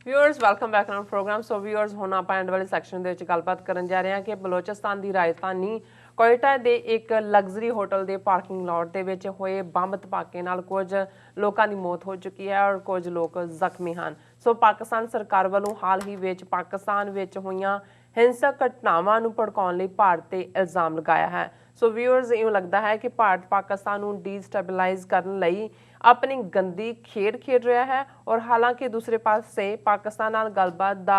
Viewers welcome back on program. So viewers ਹੁਣ ਆਪਾਂ and ਵਾਲੇ ਸੈਕਸ਼ਨ ਦੇ ਵਿੱਚ ਗੱਲਬਾਤ ਕਰਨ ਜਾ ਰਹੇ ਹਾਂ ਕਿ ਬਲੋਚਿਸਤਾਨ ਦੀ ਰਾਜਧਾਨੀ ਕੋਇਟਾ ਦੇ ਇੱਕ ਲਗਜ਼ਰੀ ਹੋਟਲ ਦੇ ਪਾਰਕਿੰਗ ਲਾਟ ਦੇ ਵਿੱਚ ਹੋਏ ਬੰਬ ਧਮਾਕੇ ਨਾਲ ਕੁਝ ਲੋਕਾਂ ਦੀ ਮੌਤ ਹੋ ਚੁੱਕੀ ਹੈ ਔਰ ਕੁਝ ਲੋਕ ਜ਼ਖਮੀ ਹਨ। ਸੋ ਪਾਕਿਸਤਾਨ ਸਰਕਾਰ ਵੱਲੋਂ ਹਾਲ ਹੀ ਵਿੱਚ ਪਾਕਿਸਤਾਨ ਵਿੱਚ ਹੋਈਆਂ ਹਿੰਸਕ ਘਟਨਾਵਾਂ ਨੂੰ ਭੜਕਾਉਣ ਲਈ ਭਾਰਤ ਤੇ ਇਲਜ਼ਾਮ ਲਗਾਇਆ ਹੈ। ਸੋ व्यूअर्स ਇਉਂ ਲੱਗਦਾ ਹੈ ਕਿ ਭਾਰਤ ਪਾਕਿਸਤਾਨ ਨੂੰ ਡੀਸਟੈਬਲਾਈਜ਼ ਕਰਨ ਲਈ अपनी गंदी खेड खेड रहा है और हालांकि दूसरे पासे पाकिस्तान नाल गलबात दा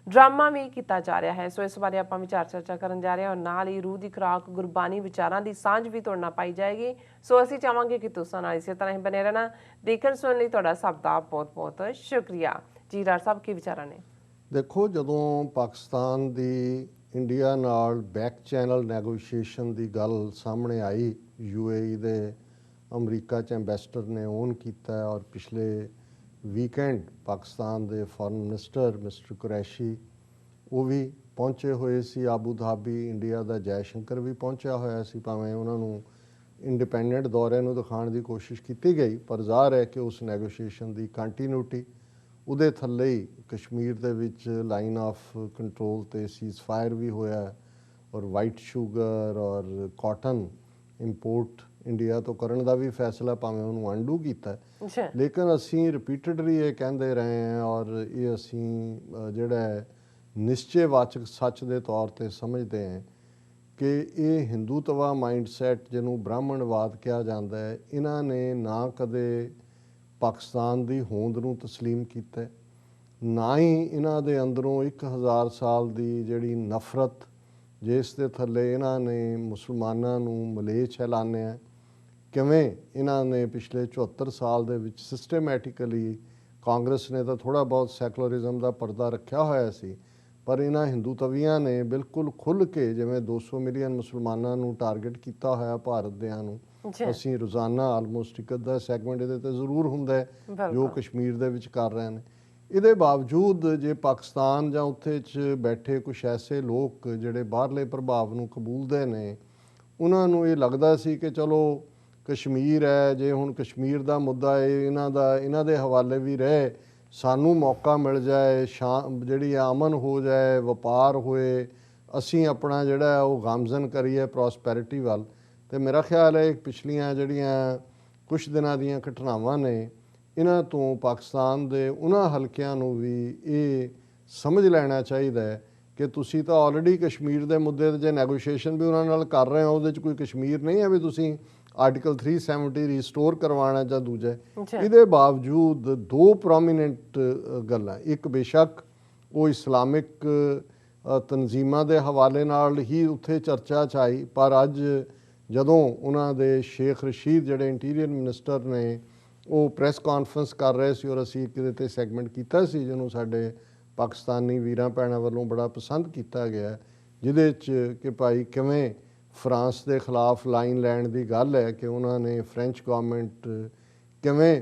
ड्रामा भी किया जा रहा है। सो इस बारे आपां विचार चर्चा करन जा रहे हैं और नाल ही रूह की खुराक गुरबानी विचारां दी सांझ भी तुहाडे नाल पाई जाएगी। सो असीं चाहांगे कि तुसां नाल इसे तरह ही बने रहना। देखण सुणन लई तुहाडा सब दा बहुत बहुत शुक्रिया जी। राज साहब की विचारां ने? देखो, जदों पाकिस्तान दी इंडिया नाल बैक चैनल नैगोशिएशन की गल सामने आई, UAE दे अमरीका च एंबैसडर ने ओन किया और पिछले वीकेंड पाकिस्तान के फॉरेन मिनिस्टर मिस्टर कुरैशी वो भी पहुँचे हुए सी आबू धाबी। इंडिया का जयशंकर भी पहुँचा होया सी, भावें उन्होंने इंडिपेंडेंट दौरे नूं दिखाने की कोशिश की गई, पर ज़ाहिर है कि उस नैगोशिएशन की कंटीन्यूटी उहदे थल्ले ही कश्मीर दे विच लाइन ऑफ कंट्रोल ते सीज़ फायर भी होया और वाइट शूगर और कॉटन इंपोर्ट इंडिया तो करने का भी फैसला भावें उन्होंने अंडू किया, लेकिन असी रिपीटडली ये कहते रहे हैं और ये असी जिहड़ा निश्चयवाचक सच के तौर पर समझते हैं कि ये हिंदूत्वा माइंडसैट जिन्हों ब्राह्मणवाद कहा जाता है, इन्हां ने ना कदे पाकिस्तान की होंद नूं तस्लीम किया, ना ही इन्हां दे अंदरों 1000 साल की जिहड़ी नफरत जिस दे थल्ले इन्हां ने मुसलमानां नूं मलेच ऐलानिया, किवें इन्हां ने पिछले 74 साल दे विच सिस्टमैटिकली कांग्रेस ने तो थोड़ा बहुत सैकुलरिज्म का पर्दा रखा होया सी, पर इन्हां हिंदूतवियां ने बिल्कुल खुल के जिवें 200 मिलियन मुसलमानां नूं टारगेट किया होया भारत दियां नूं, असीं रोज़ाना आलमोस्ट एक अद्धा सैगमेंट इहदे ते जरूर हुंदा है जो कश्मीर दे विच कर रहे हैं। ਇਹਦੇ ਬਾਵਜੂਦ ਜੇ ਪਾਕਿਸਤਾਨ ਜਾਂ ਉੱਥੇ 'ਚ ਬੈਠੇ ਕੁਛ ਐਸੇ ਲੋਕ ਜਿਹੜੇ ਬਾਹਰਲੇ ਪ੍ਰਭਾਵ ਨੂੰ ਕਬੂਲਦੇ ਨੇ, ਉਹਨਾਂ ਨੂੰ ਇਹ ਲੱਗਦਾ ਸੀ ਕਿ ਚਲੋ ਕਸ਼ਮੀਰ ਹੈ, ਜੇ ਹੁਣ ਕਸ਼ਮੀਰ ਦਾ ਮੁੱਦਾ ਹੈ ਇਹਨਾਂ ਦੇ ਹਵਾਲੇ ਵੀ ਰਹੇ, ਸਾਨੂੰ ਮੌਕਾ ਮਿਲ ਜਾਏ, ਜਿਹੜੀ ਅਮਨ ਹੋ ਜਾਏ, ਵਪਾਰ ਹੋਏ, ਅਸੀਂ ਆਪਣਾ ਜਿਹੜਾ ਉਹ ਗਾਮਜ਼ਨ ਕਰੀਏ ਪ੍ਰੋਸਪੈਰਿਟੀ ਵੱਲ। ਤੇ ਮੇਰਾ ਖਿਆਲ ਹੈ ਪਿਛਲੀਆਂ ਜਿਹੜੀਆਂ ਕੁਛ ਦਿਨਾਂ ਦੀਆਂ ਘਟਨਾਵਾਂ ਨੇ, इन्हां तो पाकिस्तान के उन्हां हल्कियां नूं भी ये समझ लेना चाहिए कि तुसी तो ऑलरेडी कश्मीर के मुद्दे जे नैगोशिएशन भी उन्हां नाल कर रहे हो, उहदे च कोई कश्मीर नहीं है भी तुसी आर्टिकल 370 रिस्टोर करवाना जां दूजा। इहदे बावजूद दो प्रोमीनेंट गल्लां, एक बेशक वो इस्लामिक तनजीमां दे हवाले नाल ही उत्थे चर्चा च आई, पर अज जदों उन्हां दे शेख रशीद जिहड़े इंटीरियर मिनिस्टर ने वो प्रैस कॉन्फ्रेंस कर रहे सी और असी किते सैगमेंट किया सी जिन्हों साडे पाकिस्तानी वीरां भैणां वल्लों बड़ा पसंद किया गया, जिहदे च कि भाई किवें फ्रांस के खिलाफ लाइन लैण की गल है कि उन्होंने फ्रेंच गवर्नमेंट किवें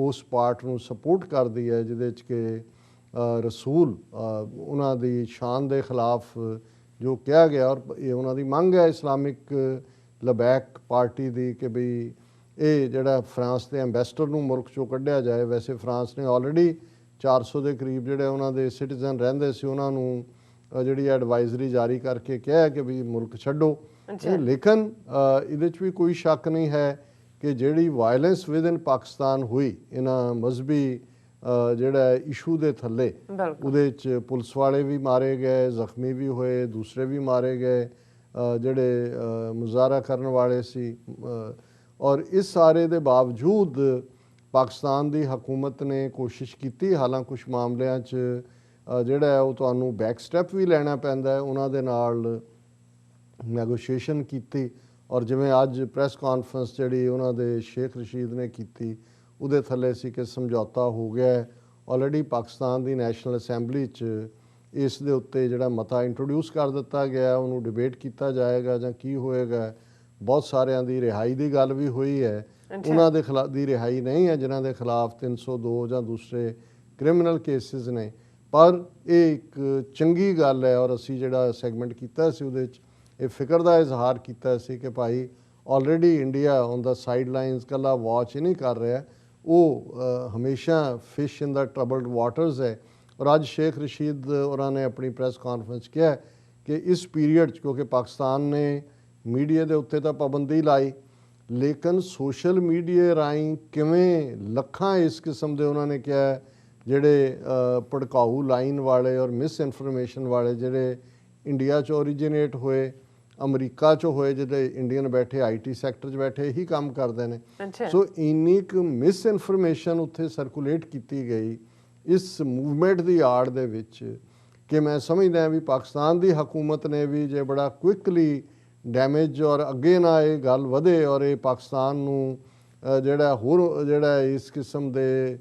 उस पार्ट नूं सपोर्ट करदी है जिहदे च कि रसूल उन्हां दी शान के खिलाफ जो कहा गया, और ये उन्हां दी मंग है इस्लामिक लबैक पार्टी की कि बई ये जिहड़ा फ्रांस के एंबैसडर नूं मुल्क चों कढ़िया जाए। वैसे फ्रांस ने ऑलरेडी 400 के करीब जिहड़े उन्हां दे सिटीजन रहिंदे सी उन्हां नूं जिहड़ी एडवाइजरी जारी करके कहा कि भी मुल्क छड्डो, लेकिन इहदे च भी कोई शक नहीं है कि जिहड़ी वायलेंस विद इन पाकिस्तान हुई इन्हां मजहबी जिहड़ा इशू के थल्ले, उहदे च पुलिस वाले भी मारे गए, जख्मी भी होए, दूसरे भी मारे गए जिहड़े मुजाहरा करन वाले सी, और इस सारे के बावजूद पाकिस्तान की हुकूमत ने कोशिश की, हालांकि कुछ मामलों जोड़ा है वो तो बैक स्टैप भी लेना पैंदा है, उन्होंने नाल नैगोशिएशन की, और जिमें अज प्रैस कॉन्फ्रेंस जी उन्होंने शेख रशीद ने की, उहदे थले सी कि समझौता हो गया है ऑलरेडी। पाकिस्तान की नैशनल असैंबली इस दे उत्ते जिहड़ा मता इंट्रोड्यूस कर दिता गया, उन्होंने डिबेट किया जाएगा जां की होएगा। बहुत सारिਆਂ ਦੀ रिहाई की गल भी हुई है, उन्हों के खिलाफ की रिहाई नहीं है जिन्हों के खिलाफ 302 ਜਾਂ दूसरे क्रिमिनल केसिस ने, पर ये एक चंगी गल है। और असी जिहड़ा सैगमेंट किया सी उहदे च ये फिक्र का इजहार किया सी कि भाई already India on the side lines कला वॉच ही नहीं कर रहा, वो हमेशा fish in the troubled waters है, ਔਰ ਅੱਜ ਸ਼ੇਖ ਰਸ਼ੀਦ ਉਹਨਾਂ ਨੇ ਆਪਣੀ ਪ੍ਰੈਸ ਕਾਨਫਰੰਸ ਕਿਹਾ ਕਿ ਇਸ ਪੀਰੀਅਡ 'ਚ, ਕਿਉਂਕਿ ਪਾਕਿਸਤਾਨ ਨੇ ਮੀਡੀਆ ਦੇ ਉੱਤੇ ਤਾਂ ਪਾਬੰਦੀ ਲਾਈ, ਲੇਕਿਨ ਸੋਸ਼ਲ ਮੀਡੀਆ ਰਾਹੀਂ ਕਿਵੇਂ ਲੱਖਾਂ ਇਸ ਕਿਸਮ ਦੇ ਉਹਨਾਂ ਨੇ ਕਿਹਾ ਜਿਹੜੇ ਭੜਕਾਊ ਲਾਈਨ ਵਾਲੇ ਔਰ ਮਿਸ ਇਨਫੋਰਮੇਸ਼ਨ ਵਾਲੇ ਜਿਹੜੇ ਇੰਡੀਆ 'ਚ ਓਰੀਜੀਨੇਟ ਹੋਏ, ਅਮਰੀਕਾ 'ਚ ਹੋਏ, ਜਿਹੜੇ ਇੰਡੀਅਨ ਬੈਠੇ ਆਈਟੀ ਸੈਕਟਰ 'ਚ ਬੈਠੇ ਇਹੀ ਕੰਮ ਕਰਦੇ ਨੇ। ਸੋ ਇੰਨੀ ਕੁ ਮਿਸ ਇਨਫੋਰਮੇਸ਼ਨ ਉੱਥੇ ਸਰਕੂਲੇਟ ਕੀਤੀ ਗਈ ਇਸ ਮੂਵਮੈਂਟ ਦੀ ਆੜ ਦੇ ਵਿੱਚ ਕਿ ਮੈਂ ਸਮਝਦਾ ਵੀ ਪਾਕਿਸਤਾਨ ਦੀ ਹਕੂਮਤ ਨੇ ਵੀ ਜੇ ਬੜਾ ਕੁਇਕਲੀ ਡੈਮੇਜ ਔਰ ਅੱਗੇ ਨਾ ਇਹ ਗੱਲ ਵਧੇ ਔਰ ਇਹ ਪਾਕਿਸਤਾਨ ਨੂੰ ਜਿਹੜਾ ਇਸ ਕਿਸਮ ਦੇ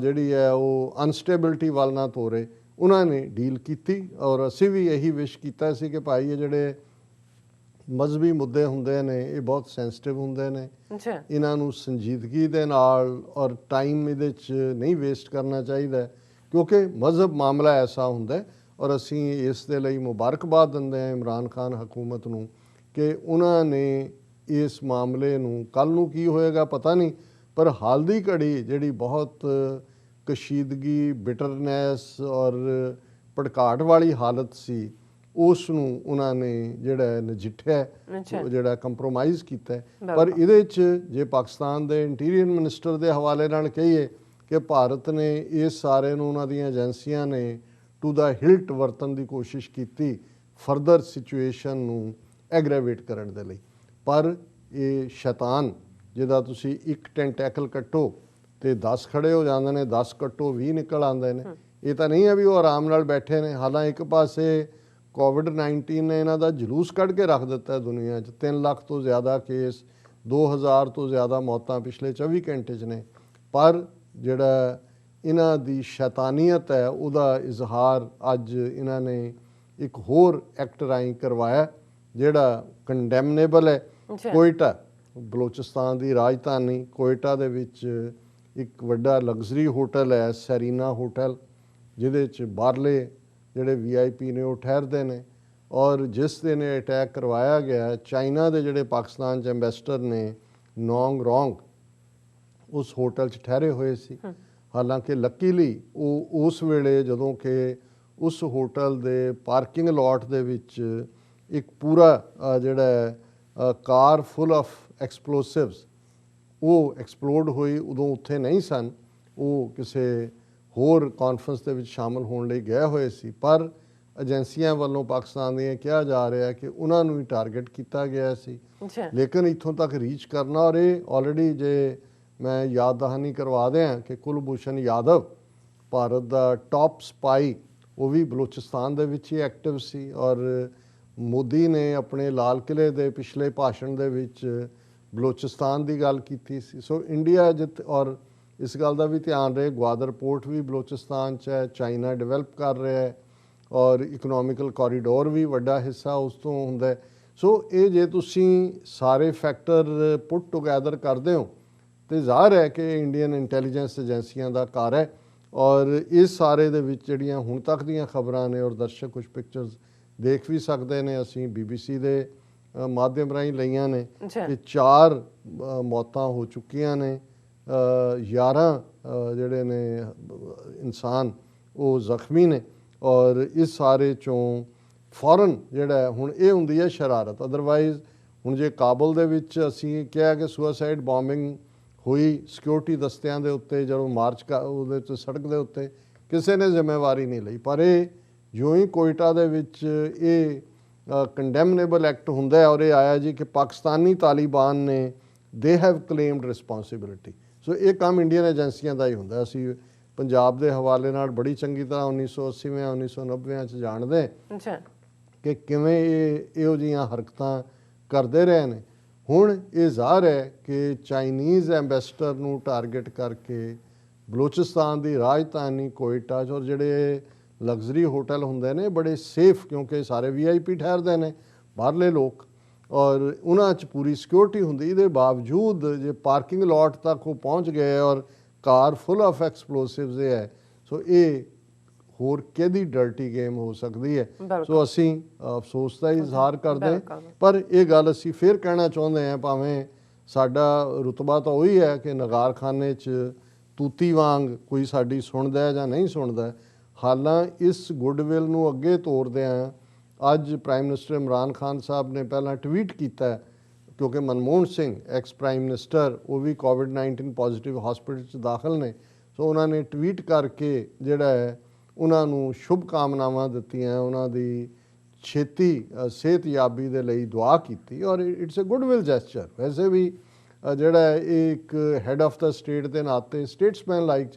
ਜਿਹੜੀ ਹੈ ਉਹ ਅਨਸਟੇਬਿਲਿਟੀ ਵੱਲ ਨਾ ਤੋਰੇ, ਉਹਨਾਂ ਨੇ ਡੀਲ ਕੀਤੀ। ਔਰ ਅਸੀਂ ਵੀ ਇਹੀ ਵਿਸ਼ ਕੀਤਾ ਸੀ ਕਿ ਭਾਈ ਇਹ ਜਿਹੜੇ ਮਜ਼ਹਬੀ ਮੁੱਦੇ ਹੁੰਦੇ ਨੇ ਇਹ ਬਹੁਤ ਸੈਂਸਿਟਿਵ ਹੁੰਦੇ ਨੇ, ਇਹਨਾਂ ਨੂੰ ਸੰਜੀਦਗੀ ਦੇ ਨਾਲ ਔਰ ਟਾਈਮ ਇਹਦੇ 'ਚ ਨਹੀਂ ਵੇਸਟ ਕਰਨਾ ਚਾਹੀਦਾ, ਕਿਉਂਕਿ ਮਜ਼ਹਬ ਮਾਮਲਾ ਐਸਾ ਹੁੰਦਾ। ਔਰ ਅਸੀਂ ਇਸ ਦੇ ਲਈ ਮੁਬਾਰਕਬਾਦ ਦਿੰਦੇ ਹਾਂ ਇਮਰਾਨ ਖਾਨ ਹਕੂਮਤ ਨੂੰ ਕਿ ਉਹਨਾਂ ਨੇ ਇਸ ਮਾਮਲੇ ਨੂੰ, ਕੱਲ੍ਹ ਨੂੰ ਕੀ ਹੋਏਗਾ ਪਤਾ ਨਹੀਂ, ਪਰ ਹਾਲ ਦੀ ਘੜੀ ਜਿਹੜੀ ਬਹੁਤ ਕਸ਼ੀਦਗੀ, ਬਿਟਰਨੈਸ ਔਰ ਭੜਕਾਟ ਵਾਲੀ ਹਾਲਤ ਸੀ ਉਸ ਨੂੰ ਉਹਨਾਂ ਨੇ ਜਿਹੜਾ ਨਜਿੱਠਿਆ, ਜਿਹੜਾ ਕੰਪਰੋਮਾਈਜ਼ ਕੀਤਾ। ਪਰ ਇਹਦੇ 'ਚ ਜੇ ਪਾਕਿਸਤਾਨ ਦੇ ਇੰਟੀਰੀਅਰ ਮਿਨਿਸਟਰ ਦੇ ਹਵਾਲੇ ਨਾਲ ਕਹੀਏ ਕਿ ਭਾਰਤ ਨੇ ਇਸ ਸਾਰੇ ਨੂੰ ਉਹਨਾਂ ਦੀਆਂ ਏਜੰਸੀਆਂ ਨੇ ਟੂ ਦਾ ਹਿਲਟ ਵਰਤਣ ਦੀ ਕੋਸ਼ਿਸ਼ ਕੀਤੀ ਫਰਦਰ ਸਿਚੁਏਸ਼ਨ ਨੂੰ ਐਗਰੇਵੇਟ ਕਰਨ ਦੇ ਲਈ। ਪਰ ਇਹ ਸ਼ੈਤਾਨ ਜਿਹਦਾ ਤੁਸੀਂ ਇੱਕ ਟੈਂਟੈਕਲ ਕੱਟੋ ਤੇ 10 ਖੜੇ ਹੋ ਜਾਂਦੇ ਨੇ, 10 ਕੱਟੋ 20 ਨਿਕਲ ਆਉਂਦੇ ਨੇ। ਇਹ ਤਾਂ ਨਹੀਂ ਹੈ ਵੀ ਉਹ ਆਰਾਮ ਨਾਲ ਬੈਠੇ ਨੇ। ਹਾਲਾਂ ਇੱਕ ਪਾਸੇ ਕੋਵਿਡ-19 ਨੇ ਇਹਨਾਂ ਦਾ ਜਲੂਸ ਕੱਢ ਕੇ ਰੱਖ ਦਿੱਤਾ ਦੁਨੀਆ 'ਚ। 3 ਲੱਖ ਤੋਂ ਜ਼ਿਆਦਾ ਕੇਸ, 2000 ਤੋਂ ਜ਼ਿਆਦਾ ਮੌਤਾਂ ਪਿਛਲੇ 24 ਘੰਟੇ 'ਚ ਨੇ। ਪਰ ਜਿਹੜਾ ਇਹਨਾਂ ਦੀ ਸ਼ੈਤਾਨੀਅਤ ਹੈ ਉਹਦਾ ਇਜ਼ਹਾਰ ਅੱਜ ਇਹਨਾਂ ਨੇ ਇੱਕ ਹੋਰ ਐਕਟ ਰਾਹੀਂ ਕਰਵਾਇਆ ਜਿਹੜਾ ਕੰਡੈਮਨੇਬਲ ਹੈ। ਕੋਇਟਾ, ਬਲੋਚਿਸਤਾਨ ਦੀ ਰਾਜਧਾਨੀ ਕੋਇਟਾ ਦੇ ਵਿੱਚ ਇੱਕ ਵੱਡਾ ਲਗਜ਼ਰੀ ਹੋਟਲ ਹੈ ਸੈਰੀਨਾ ਹੋਟਲ, ਜਿਹਦੇ 'ਚ ਬਾਹਰਲੇ ਜਿਹੜੇ VIP ਨੇ ਉਹ ਠਹਿਰਦੇ ਨੇ। ਔਰ ਜਿਸ ਦਿਨ ਇਹ ਅਟੈਕ ਕਰਵਾਇਆ ਗਿਆ, ਚਾਈਨਾ ਦੇ ਜਿਹੜੇ ਪਾਕਿਸਤਾਨ 'ਚ ਐਂਬੈਸਡਰ ਨੇ ਨੌਂਗ ਰੌਂਗ ਉਸ ਹੋਟਲ 'ਚ ਠਹਿਰੇ ਹੋਏ ਸੀ। ਹਾਲਾਂਕਿ ਲੱਕੀਲੀ ਉਹ ਉਸ ਵੇਲੇ ਜਦੋਂ ਕਿ ਉਸ ਹੋਟਲ ਦੇ ਪਾਰਕਿੰਗ ਲੋਟ ਦੇ ਵਿੱਚ ਇੱਕ ਪੂਰਾ ਜਿਹੜਾ ਕਾਰ ਫੁੱਲ ਆਫ ਐਕਸਪਲੋਸਿਵਸ ਉਹ ਐਕਸਪਲੋਡ ਹੋਈ, ਉਦੋਂ ਉੱਥੇ ਨਹੀਂ ਸਨ। ਉਹ ਕਿਸੇ ਹੋਰ ਕਾਨਫਰੰਸ ਦੇ ਵਿੱਚ ਸ਼ਾਮਲ ਹੋਣ ਲਈ ਗਏ ਹੋਏ ਸੀ। ਪਰ ਏਜੰਸੀਆਂ ਵੱਲੋਂ ਪਾਕਿਸਤਾਨ ਦੀਆਂ ਕਿਹਾ ਜਾ ਰਿਹਾ ਕਿ ਉਹਨਾਂ ਨੂੰ ਹੀ ਟਾਰਗੇਟ ਕੀਤਾ ਗਿਆ ਸੀ। ਲੇਕਿਨ ਇੱਥੋਂ ਤੱਕ ਰੀਚ ਕਰਨਾ, ਔਰ ਇਹ ਆਲਰੇਡੀ ਜੇ ਮੈਂ ਯਾਦ ਦਹਾਨੀ ਕਰਵਾ ਦਿਆਂ ਕਿ ਕੁਲਭੂਸ਼ਣ ਯਾਦਵ ਭਾਰਤ ਦਾ ਟੌਪ ਸਪਾਈ, ਉਹ ਵੀ ਬਲੋਚਿਸਤਾਨ ਦੇ ਵਿੱਚ ਹੀ ਐਕਟਿਵ ਸੀ। ਔਰ ਮੋਦੀ ਨੇ ਆਪਣੇ ਲਾਲ ਕਿਲੇ ਦੇ ਪਿਛਲੇ ਭਾਸ਼ਣ ਦੇ ਵਿੱਚ ਬਲੋਚਿਸਤਾਨ ਦੀ ਗੱਲ ਕੀਤੀ ਸੀ। ਸੋ ਇੰਡੀਆ ਔਰ ਇਸ ਗੱਲ ਦਾ ਵੀ ਧਿਆਨ ਰਹੇ ਗਵਾਦਰ ਪੋਰਟ ਵੀ ਬਲੋਚਿਸਤਾਨ 'ਚ ਹੈ, ਚਾਈਨਾ ਡਿਵੈਲਪ ਕਰ ਰਿਹਾ ਹੈ ਔਰ ਇਕਨੋਮਿਕਲ ਕੋਰੀਡੋਰ ਵੀ ਵੱਡਾ ਹਿੱਸਾ ਉਸ ਤੋਂ ਹੁੰਦਾ। ਸੋ ਇਹ ਜੇ ਤੁਸੀਂ ਸਾਰੇ ਫੈਕਟਰ ਪੁੱਟ ਟੁਗੈਦਰ ਕਰਦੇ ਹੋ ਤੇ ਜ਼ਾਹਰ ਹੈ ਕਿ ਇੰਡੀਅਨ ਇੰਟੈਲੀਜੈਂਸ ਏਜੰਸੀਆਂ ਦਾ ਘਰ ਹੈ। ਔਰ ਇਸ ਸਾਰੇ ਦੇ ਵਿੱਚ ਜਿਹੜੀਆਂ ਹੁਣ ਤੱਕ ਦੀਆਂ ਖਬਰਾਂ ਨੇ, ਔਰ ਦਰਸ਼ਕ ਕੁਝ ਪਿਕਚਰਸ ਦੇਖ ਵੀ ਸਕਦੇ ਨੇ, ਅਸੀਂ BBC ਦੇ ਮਾਧਿਅਮ ਰਾਹੀਂ ਲਈਆਂ ਨੇ ਕਿ 4 ਮੌਤਾਂ ਹੋ ਚੁੱਕੀਆਂ ਨੇ, 11 ਜਿਹੜੇ ਨੇ ਇਨਸਾਨ ਉਹ ਜ਼ਖਮੀ ਨੇ। ਔਰ ਇਸ ਸਾਰੇ 'ਚੋਂ ਫੌਰਨ ਜਿਹੜਾ ਹੁਣ ਇਹ ਹੁੰਦੀ ਹੈ ਸ਼ਰਾਰਤ। ਅਦਰਵਾਈਜ਼ ਹੁਣ ਜੇ ਕਾਬਲ ਦੇ ਵਿੱਚ ਅਸੀਂ ਕਿਹਾ ਕਿ ਸੁਸਾਈਡ ਬੋmbਿੰਗ ਹੋਈ ਸਿਕਿਉਰਿਟੀ ਦਸਤਿਆਂ ਦੇ ਉੱਤੇ ਜਦੋਂ ਮਾਰਚ ਉਹਦੇ 'ਚ ਸੜਕ ਦੇ ਉੱਤੇ, ਕਿਸੇ ਨੇ ਜ਼ਿੰਮੇਵਾਰੀ ਨਹੀਂ ਲਈ। ਪਰ ਇਹ ਜਿਉਂ ਹੀ ਕੋਇਟਾ ਦੇ ਵਿੱਚ ਇਹ ਕੰਡੈਮਨੇਬਲ ਐਕਟ ਹੁੰਦਾ ਹੈ ਔਰ ਇਹ ਆਇਆ ਜੀ ਕਿ ਪਾਕਿਸਤਾਨੀ ਤਾਲਿਬਾਨ ਨੇ ਦੇ ਹੈਵ ਕਲੇਮਡ ਰਿਸਪੌਂਸਿਬਿਲਿਟੀ। ਸੋ ਇਹ ਕੰਮ ਇੰਡੀਅਨ ਏਜੰਸੀਆਂ ਦਾ ਹੀ ਹੁੰਦਾ। ਅਸੀਂ ਪੰਜਾਬ ਦੇ ਹਵਾਲੇ ਨਾਲ ਬੜੀ ਚੰਗੀ ਤਰ੍ਹਾਂ 1980 1990 'ਚ ਜਾਣਦੇ ਕਿ ਕਿਵੇਂ ਇਹੋ ਜਿਹੀਆਂ ਹਰਕਤਾਂ ਕਰਦੇ ਰਹੇ ਨੇ। ਹੁਣ ਇਹ ਜ਼ਾਹਰ ਹੈ ਕਿ ਚਾਈਨੀਜ਼ ਐਂਬੈਸਡਰ ਨੂੰ ਟਾਰਗੇਟ ਕਰਕੇ ਬਲੋਚਿਸਤਾਨ ਦੀ ਰਾਜਧਾਨੀ ਕੋਇਟਾ 'ਚ, ਔਰ ਜਿਹੜੇ ਲਗਜ਼ਰੀ ਹੋਟਲ ਹੁੰਦੇ ਨੇ ਬੜੇ ਸੇਫ, ਕਿਉਂਕਿ ਸਾਰੇ VIP ਠਹਿਰਦੇ ਨੇ ਬਾਹਰਲੇ ਲੋਕ, ਔਰ ਉਹਨਾਂ 'ਚ ਪੂਰੀ ਸਿਕਿਉਰਿਟੀ ਹੁੰਦੀ। ਇਹਦੇ ਬਾਵਜੂਦ ਜੇ ਪਾਰਕਿੰਗ ਲੋਟ ਤੱਕ ਉਹ ਪਹੁੰਚ ਗਏ ਔਰ ਕਾਰ ਫੁੱਲ ਆਫ ਐਕਸਪਲੋਸਿਵਸ ਹੈ, ਸੋ ਇਹ ਹੋਰ ਕਿਹਦੀ ਡਰਟੀ ਗੇਮ ਹੋ ਸਕਦੀ ਹੈ। ਸੋ ਅਸੀਂ ਅਫਸੋਸ ਦਾ ਇਜ਼ਹਾਰ ਕਰਦੇ, ਪਰ ਇਹ ਗੱਲ ਅਸੀਂ ਫਿਰ ਕਹਿਣਾ ਚਾਹੁੰਦੇ ਹਾਂ, ਭਾਵੇਂ ਸਾਡਾ ਰੁਤਬਾ ਤਾਂ ਉਹੀ ਹੈ ਕਿ ਨਗਾਰਖਾਨੇ 'ਚ ਤੂਤੀ ਵਾਂਗ ਕੋਈ ਸਾਡੀ ਸੁਣਦਾ ਜਾਂ ਨਹੀਂ ਸੁਣਦਾ, ਹਾਲਾਂ ਇਸ ਗੁੱਡਵਿਲ ਨੂੰ ਅੱਗੇ ਤੋਰਦਿਆਂ ਅੱਜ ਪ੍ਰਾਈਮ ਮਿਨਿਸਟਰ ਇਮਰਾਨ ਖਾਨ ਸਾਹਿਬ ਨੇ ਪਹਿਲਾਂ ਟਵੀਟ ਕੀਤਾ, ਕਿਉਂਕਿ Manmohan Singh ex prime minister ਉਹ ਵੀ ਕੋਵਿਡ-19 ਪੋਜ਼ਿਟਿਵ ਹਸਪੀਟਲ 'ਚ ਦਾਖਲ ਨੇ। ਸੋ ਉਹਨਾਂ ਨੇ ਟਵੀਟ ਕਰਕੇ ਜਿਹੜਾ ਹੈ ਉਹਨਾਂ ਨੂੰ ਸ਼ੁਭ ਕਾਮਨਾਵਾਂ ਦਿੱਤੀਆਂ, ਉਹਨਾਂ ਦੀ ਛੇਤੀ ਸਿਹਤਯਾਬੀ ਦੇ ਲਈ ਦੁਆ ਕੀਤੀ। ਔਰ ਇਟਸ ਅ ਗੁੱਡਵਿਲ ਜੈਸਚਰ। ਵੈਸੇ ਵੀ ਜਿਹੜਾ ਇਹ ਇੱਕ ਹੈਡ ਆਫ ਦਾ ਸਟੇਟ ਦੇ ਨਾਤੇ ਸਟੇਟਸਮੈਨ ਲਾਈਕ,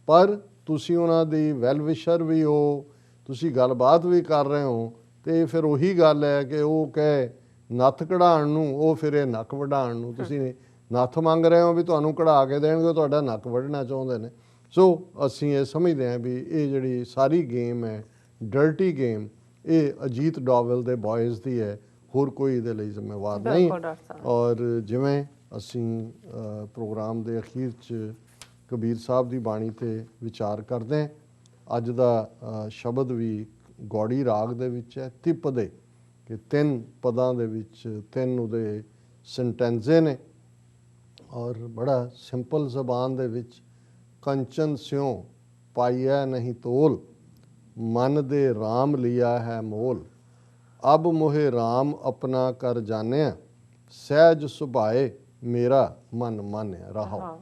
ਪਰ ਤੁਸੀਂ ਉਹਨਾਂ ਦੀ ਵੈਲ ਵਿਸ਼ਰ ਵੀ ਹੋ, ਤੁਸੀਂ ਗੱਲਬਾਤ ਵੀ ਕਰ ਰਹੇ ਹੋ, ਤੇ ਫਿਰ ਉਹੀ ਗੱਲ ਹੈ ਕਿ ਉਹ ਕਹੇ ਨੱਥ ਕਢਾਉਣ ਨੂੰ, ਉਹ ਫਿਰ ਇਹ ਨੱਕ ਵਢਾਉਣ ਨੂੰ। ਤੁਸੀਂ ਨੱਥ ਮੰਗ ਰਹੇ ਹੋ ਵੀ ਤੁਹਾਨੂੰ ਕਢਾ ਕੇ ਦੇਣਗੇ, ਤੁਹਾਡਾ ਨੱਕ ਵੱਢਣਾ ਚਾਹੁੰਦੇ ਨੇ। ਸੋ ਅਸੀਂ ਇਹ ਸਮਝਦੇ ਹਾਂ ਵੀ ਇਹ ਜਿਹੜੀ ਸਾਰੀ ਗੇਮ ਹੈ, ਡਰਟੀ ਗੇਮ, ਇਹ ਅਜੀਤ ਡੋਵਲ ਦੇ ਬॉयਜ਼ ਦੀ ਹੈ, ਹੋਰ ਕੋਈ ਇਹਦੇ ਲਈ ਜ਼ਿੰਮੇਵਾਰ ਨਹੀਂ। ਔਰ ਜਿਵੇਂ ਅਸੀਂ ਪ੍ਰੋਗਰਾਮ ਦੇ ਅਖੀਰ 'ਚ ਕਬੀਰ ਸਾਹਿਬ ਦੀ ਬਾਣੀ 'ਤੇ ਵਿਚਾਰ ਕਰਦੇ ਹਾਂ, ਅੱਜ ਦਾ ਸ਼ਬਦ ਵੀ ਗੌੜੀ ਰਾਗ ਦੇ ਵਿੱਚ ਹੈ, ਤਿਪਦੇ, ਕਿ 3 ਪਦਾਂ ਦੇ ਵਿੱਚ 3 ਉਹਦੇ ਸੈਂਟੈਂਜ਼ੇ ਨੇ, ਔਰ ਬੜਾ ਸਿੰਪਲ ਜ਼ਬਾਨ ਦੇ ਵਿੱਚ ਕੰਚਨ ਸਿਉ ਪਾਈਐ ਨਹੀਂ ਤੋਲ, ਮਨ ਦੇ ਰਾਮ ਲਿਆ ਹੈ ਮੋਲ, ਅਬ ਮੋਹਿ ਰਾਮ ਆਪਣਾ ਕਰ ਜਾਣਿਆ, ਸਹਿਜ ਸੁਭਾਏ ਮੇਰਾ ਮਨ ਮਾਨਿਆ। ਰਹਾਓ,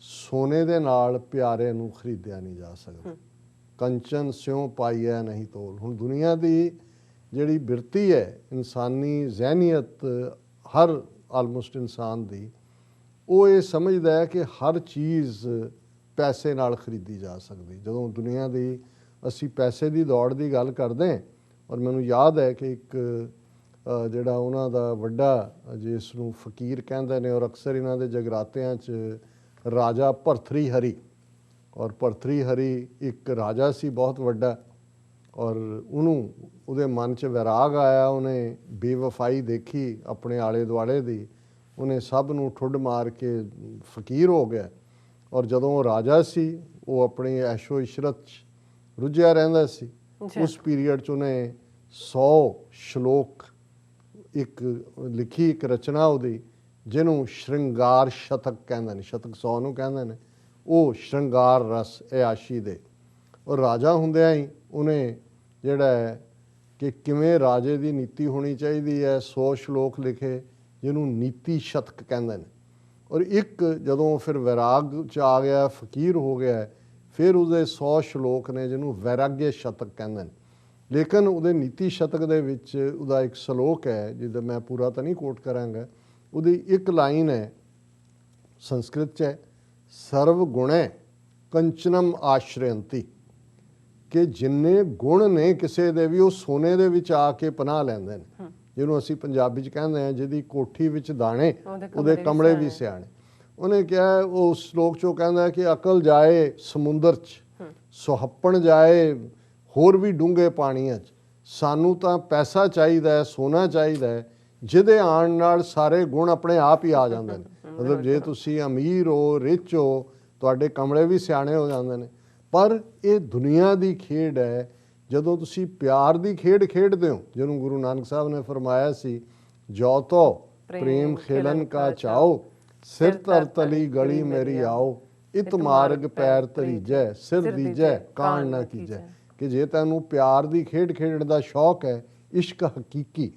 ਸੋਨੇ ਦੇ ਨਾਲ ਪਿਆਰੇ ਨੂੰ ਖਰੀਦਿਆ ਨਹੀਂ ਜਾ ਸਕਦਾ। ਕੰਚਨ ਸਿਉ ਪਾਈਐ ਨਹੀਂ ਤੋਲ। ਹੁਣ ਦੁਨੀਆ ਦੀ ਜਿਹੜੀ ਬਿਰਤੀ ਹੈ, ਇਨਸਾਨੀ ਜ਼ਹਿਨੀਅਤ, ਹਰ ਆਲਮੋਸਟ ਇਨਸਾਨ ਦੀ, ਉਹ ਇਹ ਸਮਝਦਾ ਹੈ ਕਿ ਹਰ ਚੀਜ਼ ਪੈਸੇ ਨਾਲ ਖਰੀਦੀ ਜਾ ਸਕਦੀ। ਜਦੋਂ ਦੁਨੀਆ ਦੀ ਅਸੀਂ ਪੈਸੇ ਦੀ ਦੌੜ ਦੀ ਗੱਲ ਕਰਦੇ ਹਾਂ, ਔਰ ਮੈਨੂੰ ਯਾਦ ਹੈ ਕਿ ਇੱਕ ਜਿਹੜਾ ਉਹਨਾਂ ਦਾ ਵੱਡਾ, ਜਿਸ ਨੂੰ ਫਕੀਰ ਕਹਿੰਦੇ ਨੇ, ਔਰ ਅਕਸਰ ਇਹਨਾਂ ਦੇ ਜਗਰਾਤਿਆਂ 'ਚ ਰਾਜਾ ਭਰਥਰੀ ਹਰੀ, ਔਰ ਭਰਥਰੀ ਹਰੀ ਇੱਕ ਰਾਜਾ ਸੀ ਬਹੁਤ ਵੱਡਾ, ਔਰ ਉਹਨੂੰ ਉਹਦੇ ਮਨ 'ਚ ਵੈਰਾਗ ਆਇਆ, ਉਹਨੇ ਬੇਵਫਾਈ ਦੇਖੀ ਆਪਣੇ ਆਲੇ ਦੁਆਲੇ ਦੀ, ਉਹਨੇ ਸਭ ਨੂੰ ਠੁੱਡ ਮਾਰ ਕੇ ਫਕੀਰ ਹੋ ਗਿਆ। ਔਰ ਜਦੋਂ ਉਹ ਰਾਜਾ ਸੀ, ਉਹ ਆਪਣੀ ਐਸ਼ੋ ਇਸ਼ਰਤ 'ਚ ਰੁੱਝਿਆ ਰਹਿੰਦਾ ਸੀ। ਉਸ ਪੀਰੀਅਡ 'ਚ ਉਹਨੇ 100 ਸ਼ਲੋਕ ਇੱਕ ਲਿਖੀ, ਇੱਕ ਰਚਨਾ ਉਹਦੀ, ਜਿਹਨੂੰ ਸ਼੍ਰਿੰਗਾਰ ਸ਼ਤਕ ਕਹਿੰਦੇ ਨੇ, ਸ਼ਤਕ 100 ਨੂੰ ਕਹਿੰਦੇ ਨੇ, ਉਹ ਸ਼੍ਰਿੰਗਾਰ ਰਸ ਇਆਸ਼ੀ ਦੇ। ਔਰ ਰਾਜਾ ਹੁੰਦਿਆਂ ਹੀ ਉਹਨੇ ਜਿਹੜਾ ਹੈ ਕਿ ਕਿਵੇਂ ਰਾਜੇ ਦੀ ਨੀਤੀ ਹੋਣੀ ਚਾਹੀਦੀ ਹੈ, 100 ਸ਼ਲੋਕ ਲਿਖੇ, ਜਿਹਨੂੰ ਨੀਤੀ ਸ਼ਤਕ ਕਹਿੰਦੇ ਨੇ। ਔਰ ਇੱਕ ਜਦੋਂ ਫਿਰ ਵੈਰਾਗ 'ਚ ਆ ਗਿਆ, ਫਕੀਰ ਹੋ ਗਿਆ, ਫਿਰ ਉਹਦੇ 100 ਸ਼ਲੋਕ ਨੇ ਜਿਹਨੂੰ ਵੈਰਾਗਯ ਸ਼ਤਕ ਕਹਿੰਦੇ ਨੇ। ਲੇਕਿਨ ਉਹਦੇ ਨੀਤੀ ਸ਼ਤਕ ਦੇ ਵਿੱਚ ਉਹਦਾ ਇੱਕ ਸ਼ਲੋਕ ਹੈ, ਜਿਹਦਾ ਮੈਂ ਪੂਰਾ ਤਾਂ ਨਹੀਂ ਕੋਟ ਕਰਾਂਗਾ, ਉਹਦੀ ਇੱਕ ਲਾਈਨ ਹੈ, ਸੰਸਕ੍ਰਿਤ 'ਚ ਹੈ, ਸਰਵ ਗੁਣੇ ਕੰਚਨਮ ਆਸ਼ਰਯੰਤੀ, ਕਿ ਜਿੰਨੇ ਗੁਣ ਨੇ ਕਿਸੇ ਦੇ ਵੀ, ਉਹ ਸੋਨੇ ਦੇ ਵਿੱਚ ਆ ਕੇ ਪਨਾਹ ਲੈਂਦੇ ਨੇ। ਜਿਹਨੂੰ ਅਸੀਂ ਪੰਜਾਬੀ 'ਚ ਕਹਿੰਦੇ ਹਾਂ, ਜਿਹਦੀ ਕੋਠੀ ਵਿੱਚ ਦਾਣੇ ਉਹਦੇ ਕਮਲੇ ਵੀ ਸਿਆਣੇ। ਉਹਨੇ ਕਿਹਾ, ਉਹ ਸ਼ਲੋਕ 'ਚੋਂ ਕਹਿੰਦਾ ਕਿ ਅਕਲ ਜਾਏ ਸਮੁੰਦਰ 'ਚ, ਸੁਹੱਪਣ ਜਾਏ ਹੋਰ ਵੀ ਡੂੰਘੇ ਪਾਣੀਆਂ 'ਚ, ਸਾਨੂੰ ਤਾਂ ਪੈਸਾ ਚਾਹੀਦਾ ਹੈ, ਸੋਨਾ ਚਾਹੀਦਾ ਹੈ, ਜਿਹਦੇ ਆਉਣ ਨਾਲ ਸਾਰੇ ਗੁਣ ਆਪਣੇ ਆਪ ਹੀ ਆ ਜਾਂਦੇ ਨੇ। ਮਤਲਬ ਜੇ ਤੁਸੀਂ ਅਮੀਰ ਹੋ, ਰਿਚ ਹੋ, ਤੁਹਾਡੇ ਕਮਲੇ ਵੀ ਸਿਆਣੇ ਹੋ ਜਾਂਦੇ ਨੇ। ਪਰ ਇਹ ਦੁਨੀਆ ਦੀ ਖੇਡ ਹੈ। ਜਦੋਂ ਤੁਸੀਂ ਪਿਆਰ ਦੀ ਖੇਡ ਖੇਡਦੇ ਹੋ, ਜਿਹਨੂੰ ਗੁਰੂ ਨਾਨਕ ਸਾਹਿਬ ਨੇ ਫਰਮਾਇਆ ਸੀ, ਜੋ ਤੋ ਪ੍ਰੇਮ ਖੇਲਨ ਕਾ ਚਾਓ, ਸਿਰ ਧਰ ਤਲੀ ਗਲੀ ਮੇਰੀ ਆਓ, ਇਤ ਮਾਰਗ ਪੈਰ ਧਰੀਜੈ, ਸਿਰ ਦੀਜੈ ਕਾਣ ਨਾ ਕੀਜੈ। ਕਿ ਜੇ ਤੈਨੂੰ ਪਿਆਰ ਦੀ ਖੇਡ ਖੇਡਣ ਦਾ ਸ਼ੌਕ ਹੈ, ਇਸ਼ਕ ਹਕੀਕੀ,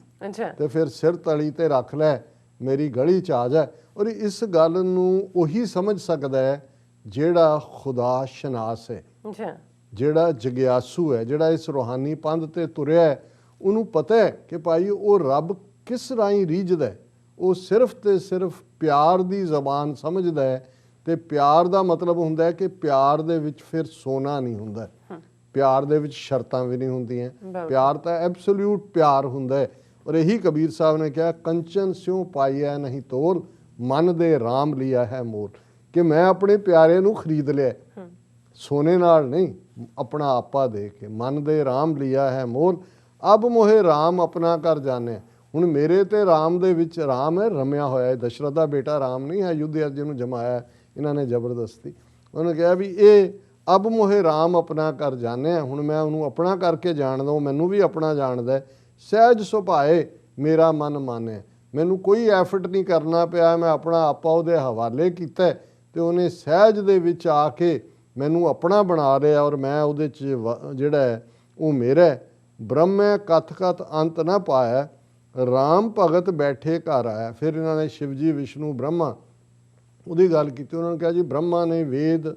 ਤੇ ਫਿਰ ਸਿਰ ਤਲੀ ਤੇ ਰੱਖ ਲੈ, ਮੇਰੀ ਗਲੀ 'ਚ ਆ ਜਾ। ਔਰ ਇਸ ਗੱਲ ਨੂੰ ਉਹੀ ਸਮਝ ਸਕਦਾ ਹੈ ਜਿਹੜਾ ਖੁਦਾ ਸ਼ਨਾਸ ਹੈ, ਜਿਹੜਾ ਜਗਿਆਸੂ ਹੈ, ਜਿਹੜਾ ਇਸ ਰੂਹਾਨੀ ਪੰਧ ਤੇ ਤੁਰਿਆ ਹੈ। ਉਹਨੂੰ ਪਤਾ ਹੈ ਕਿ ਭਾਈ ਉਹ ਰੱਬ ਕਿਸ ਰਾਹੀਂ ਰੀਝਦਾ ਹੈ। ਉਹ ਸਿਰਫ ਤੇ ਸਿਰਫ ਪਿਆਰ ਦੀ ਜ਼ਬਾਨ ਸਮਝਦਾ ਹੈ, ਤੇ ਪਿਆਰ ਦਾ ਮਤਲਬ ਹੁੰਦਾ ਹੈ ਕਿ ਪਿਆਰ ਦੇ ਵਿੱਚ ਫਿਰ ਸੋਨਾ ਨਹੀਂ ਹੁੰਦਾ, ਪਿਆਰ ਦੇ ਵਿੱਚ ਸ਼ਰਤਾਂ ਵੀ ਨਹੀਂ ਹੁੰਦੀਆਂ, ਪਿਆਰ ਤਾਂ ਐਬਸੋਲਿਊਟ ਪਿਆਰ ਹੁੰਦਾ ਹੈ। ਔਰ ਇਹੀ ਕਬੀਰ ਸਾਹਿਬ ਨੇ ਕਿਹਾ, ਕੰਚਨ ਸਿਉ ਪਾਈਐ ਨਹੀਂ ਤੋਲ, ਮਨ ਦੇ ਰਾਮ ਲਿਆ ਹੈ ਮੋਲ, ਕਿ ਮੈਂ ਆਪਣੇ ਪਿਆਰੇ ਨੂੰ ਖਰੀਦ ਲਿਆ, ਸੋਨੇ ਨਾਲ ਨਹੀਂ, ਆਪਣਾ ਆਪਾ ਦੇ ਕੇ। ਮਨ ਦੇ ਰਾਮ ਲਿਆ ਹੈ ਮੋਲ, ਅਬ ਮੋਹੇ ਰਾਮ ਆਪਣਾ ਕਰ ਜਾਣੇ। ਹੁਣ ਮੇਰੇ ਤੇ ਰਾਮ ਦੇ ਵਿੱਚ, ਰਾਮ ਹੈ ਰਮਿਆ ਹੋਇਆ ਹੈ, ਦਸ਼ਰਥ ਦਾ ਬੇਟਾ ਰਾਮ ਨਹੀਂ ਹੈ, ਯੁੱਧ ਅਰਜੁਨ ਨੂੰ ਜਮਾਇਆ ਇਹਨਾਂ ਨੇ ਜ਼ਬਰਦਸਤੀ। ਉਹਨੇ ਕਿਹਾ ਵੀ ਇਹ ਅਬ ਮੋਹੇ ਰਾਮ ਆਪਣਾ ਕਰ ਜਾਣੇ, ਹੁਣ ਮੈਂ ਉਹਨੂੰ ਆਪਣਾ ਕਰਕੇ ਜਾਣਦਾ, ਉਹ ਮੈਨੂੰ ਵੀ ਆਪਣਾ ਜਾਣਦਾ। ਸਹਿਜ ਸੁਭਾਏ ਮੇਰਾ ਮਨ ਮਾਨੇ, ਮੈਨੂੰ ਕੋਈ ਐਫਰਟ ਨਹੀਂ ਕਰਨਾ ਪਿਆ, ਮੈਂ ਆਪਣਾ ਆਪਾ ਉਹਦੇ ਹਵਾਲੇ ਕੀਤਾ, ਤੇ ਉਹਨੇ ਸਹਿਜ ਦੇ ਵਿੱਚ ਆ ਕੇ ਮੈਨੂੰ ਆਪਣਾ ਬਣਾ ਰਿਹਾ ਔਰ ਮੈਂ ਉਹਦੇ 'ਚ ਜਿਹੜਾ ਹੈ ਉਹ ਮੇਰਾ ਹੈ। ਬ੍ਰਹਮ ਹੈ ਕਥ ਕਥ ਅੰਤ ਨਾ ਪਾਇਆ, ਰਾਮ ਭਗਤ ਬੈਠੇ ਘਰ ਆਇਆ। ਫਿਰ ਇਹਨਾਂ ਨੇ ਸ਼ਿਵਜੀ ਵਿਸ਼ਨੂੰ ਬ੍ਰਹਮਾ ਉਹਦੀ ਗੱਲ ਕੀਤੀ। ਉਹਨਾਂ ਨੇ ਕਿਹਾ ਜੀ ਬ੍ਰਹਮਾ ਨੇ ਵੇਦ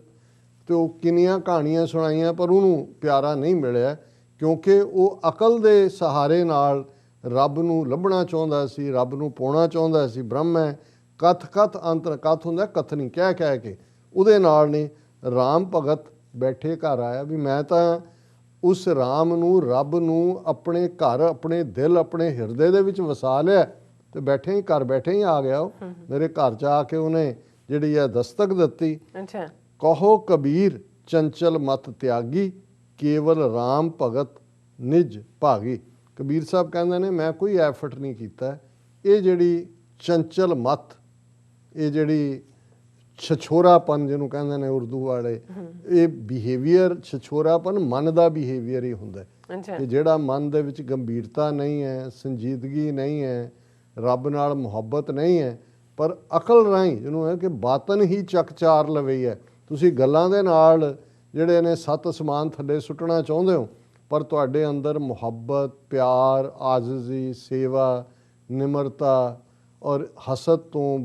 ਤੇ ਉਹ ਕਿੰਨੀਆਂ ਕਹਾਣੀਆਂ ਸੁਣਾਈਆਂ ਪਰ ਉਹਨੂੰ ਪਿਆਰਾ ਨਹੀਂ ਮਿਲਿਆ, ਕਿਉਂਕਿ ਉਹ ਅਕਲ ਦੇ ਸਹਾਰੇ ਨਾਲ ਰੱਬ ਨੂੰ ਲੱਭਣਾ ਚਾਹੁੰਦਾ ਸੀ, ਰੱਬ ਨੂੰ ਪਾਉਣਾ ਚਾਹੁੰਦਾ ਸੀ। ਬ੍ਰਹਮ ਹੈ ਕਥ ਕਥ ਅੰਤਰ, ਕਥ ਹੁੰਦਾ ਕਥਨੀ, ਕਹਿ ਕੇ ਉਹਦੇ ਨਾਲ ਨੇ ਰਾਮ ਭਗਤ ਬੈਠੇ ਘਰ ਆਇਆ। ਵੀ ਮੈਂ ਤਾਂ ਉਸ ਰਾਮ ਨੂੰ, ਰੱਬ ਨੂੰ ਆਪਣੇ ਘਰ, ਆਪਣੇ ਦਿਲ, ਆਪਣੇ ਹਿਰਦੇ ਦੇ ਵਿੱਚ ਵਸਾ ਲਿਆ ਤੇ ਬੈਠੇ ਹੀ ਘਰ ਬੈਠੇ ਹੀ ਆ ਗਿਆ। ਉਹ ਮੇਰੇ ਘਰ 'ਚ ਆ ਕੇ ਉਹਨੇ ਜਿਹੜੀ ਹੈ ਦਸਤਕ ਦਿੱਤੀ। ਅੱਛਾ। ਕਹੋ ਕਬੀਰ ਚੰਚਲ ਮਤ ਤਿਆਗੀ, ਕੇਵਲ ਰਾਮ ਭਗਤ ਨਿਜ ਭਾਗੀ। ਕਬੀਰ ਸਾਹਿਬ ਕਹਿੰਦੇ ਨੇ ਮੈਂ ਕੋਈ ਐਫਰਟ ਨਹੀਂ ਕੀਤਾ, ਇਹ ਜਿਹੜੀ ਚੰਚਲ ਮਤ, ਇਹ ਜਿਹੜੀ ਛਛੋਰਾਪਨ ਜਿਹਨੂੰ ਕਹਿੰਦੇ ਨੇ ਉਰਦੂ ਵਾਲੇ, ਇਹ ਬਿਹੇਵੀਅਰ, ਛਛੋਰਾਪਨ ਮਨ ਦਾ ਬਿਹੇਵੀਅਰ ਹੀ ਹੁੰਦਾ ਕਿ ਜਿਹੜਾ ਮਨ ਦੇ ਵਿੱਚ ਗੰਭੀਰਤਾ ਨਹੀਂ ਹੈ, ਸੰਜੀਦਗੀ ਨਹੀਂ ਹੈ, ਰੱਬ ਨਾਲ ਮੁਹੱਬਤ ਨਹੀਂ ਹੈ, ਪਰ ਅਕਲ ਰਾਹੀਂ ਜਿਹਨੂੰ ਹੈ ਕਿ ਬਾਤਨ ਹੀ ਚੱਕਚਾਰ ਲਵਈ ਹੈ। ਤੁਸੀਂ ਗੱਲਾਂ ਦੇ ਨਾਲ ਜਿਹੜੇ ਨੇ ਸੱਤ ਅਸਮਾਨ ਥੱਲੇ ਸੁੱਟਣਾ ਚਾਹੁੰਦੇ ਹੋ, ਪਰ ਤੁਹਾਡੇ ਅੰਦਰ ਮੁਹੱਬਤ, ਪਿਆਰ, ਆਜ਼ਜ਼ੀ, ਸੇਵਾ, ਨਿਮਰਤਾ ਔਰ ਹਸਦ ਤੋਂ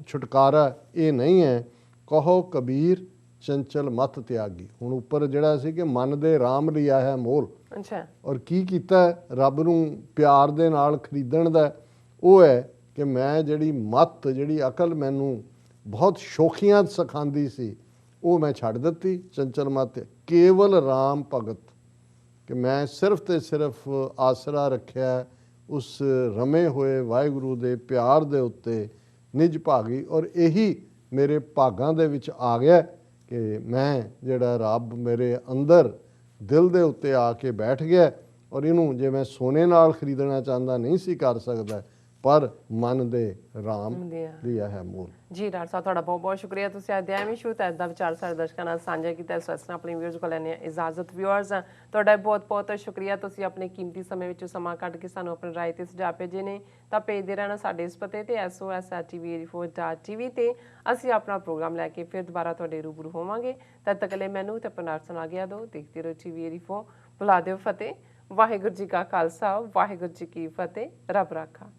ਛੁਟਕਾਰਾ ਇਹ ਨਹੀਂ ਹੈ। ਕਹੋ ਕਬੀਰ ਚੰਚਲ ਮਤ ਤਿਆਗੀ। ਹੁਣ ਉੱਪਰ ਜਿਹੜਾ ਸੀ ਕਿ ਮਨ ਦੇ ਰਾਮ ਲਿਆ ਹੈ ਮੋਲ। ਅੱਛਾ। ਔਰ ਕੀ ਕੀਤਾ ਰੱਬ ਨੂੰ ਪਿਆਰ ਦੇ ਨਾਲ ਖਰੀਦਣ ਦਾ, ਉਹ ਹੈ ਕਿ ਮੈਂ ਜਿਹੜੀ ਮੱਤ, ਜਿਹੜੀ ਅਕਲ ਮੈਨੂੰ ਬਹੁਤ ਸ਼ੌਖੀਆਂ ਸਿਖਾਉਂਦੀ ਸੀ, ਉਹ ਮੈਂ ਛੱਡ ਦਿੱਤੀ। ਚੰਚਲ ਮਤ, ਕੇਵਲ ਰਾਮ ਭਗਤ, ਕਿ ਮੈਂ ਸਿਰਫ ਤੇ ਸਿਰਫ ਆਸਰਾ ਰੱਖਿਆ ਉਸ ਰਮੇ ਹੋਏ ਵਾਹਿਗੁਰੂ ਦੇ ਪਿਆਰ ਦੇ ਉੱਤੇ, ਨਿਜ ਭਾਗੀ। ਔਰ ਇਹੀ ਮੇਰੇ ਭਾਗਾਂ ਦੇ ਵਿੱਚ ਆ ਗਿਆ ਕਿ ਮੈਂ ਜਿਹੜਾ ਰੱਬ ਮੇਰੇ ਅੰਦਰ ਦਿਲ ਦੇ ਉੱਤੇ ਆ ਕੇ ਬੈਠ ਗਿਆ। ਔਰ ਇਹਨੂੰ ਜੇ ਮੈਂ ਸੋਨੇ ਨਾਲ ਖਰੀਦਣਾ ਚਾਹੁੰਦਾ ਨਹੀਂ ਸੀ ਕਰ ਸਕਦਾ, ਪਰ ਮਨ ਦੇ ਰਾਮ ਲਿਆ ਹੈ ਮੋਲ। ਜੀ ਡਾਕਟਰ ਸਾਹਿਬ, ਤੁਹਾਡਾ ਬਹੁਤ ਬਹੁਤ ਸ਼ੁਕਰੀਆ। ਤੁਸੀਂ ਅੱਜ ਦੇ ਐਵੇਂ ਸ਼ੁਰੂ ਤੱਕ ਦਾ ਵਿਚਾਰ ਸਾਡੇ ਦਰਸ਼ਕਾਂ ਨਾਲ ਸਾਂਝਾ ਕੀਤਾ। ਇਸ ਵਾਸਤੇ ਆਪਣੇ ਵਿਊਅਰਸ ਕੋਲ ਲੈਣੇ ਇਜਾਜ਼ਤ। ਵਿਊਅਰਸ, ਤੁਹਾਡਾ ਬਹੁਤ ਬਹੁਤ ਸ਼ੁਕਰੀਆ। ਤੁਸੀਂ ਆਪਣੇ ਕੀਮਤੀ ਸਮੇਂ ਵਿੱਚੋਂ ਸਮਾਂ ਕੱਢ ਕੇ ਸਾਨੂੰ ਆਪਣੀ ਰਾਏ ਤੇ ਸੁਝਾਅ ਭੇਜੇ ਨੇ। ਤਾਂ ਭੇਜਦੇ ਰਹਿਣਾ ਸਾਡੇ ਇਸ ਪਤੇ ਤੇ sos@tv84.tv ਤੇ ਅਸੀਂ ਆਪਣਾ ਪ੍ਰੋਗਰਾਮ ਲੈ ਕੇ ਫਿਰ ਦੁਬਾਰਾ ਤੁਹਾਡੇ ਰੂਬਰੂ ਹੋਵਾਂਗੇ। ਤਦ ਤੱਕ ਲਈ ਮੈਨੂੰ ਤੇ ਆਪਣਾ ਸੁਣਾ ਗਿਆ ਦਿਓ। ਦੇਖਦੇ ਰਹੋ TV84। ਬੁਲਾ ਦਿਓ ਫਤਿਹ। ਵਾਹਿਗੁਰੂ ਜੀ ਕਾ ਖਾਲਸਾ, ਵਾਹਿਗੁਰੂ ਜੀ ਕੀ ਫਤਿਹ। ਰੱਬ ਰਾਖਾ।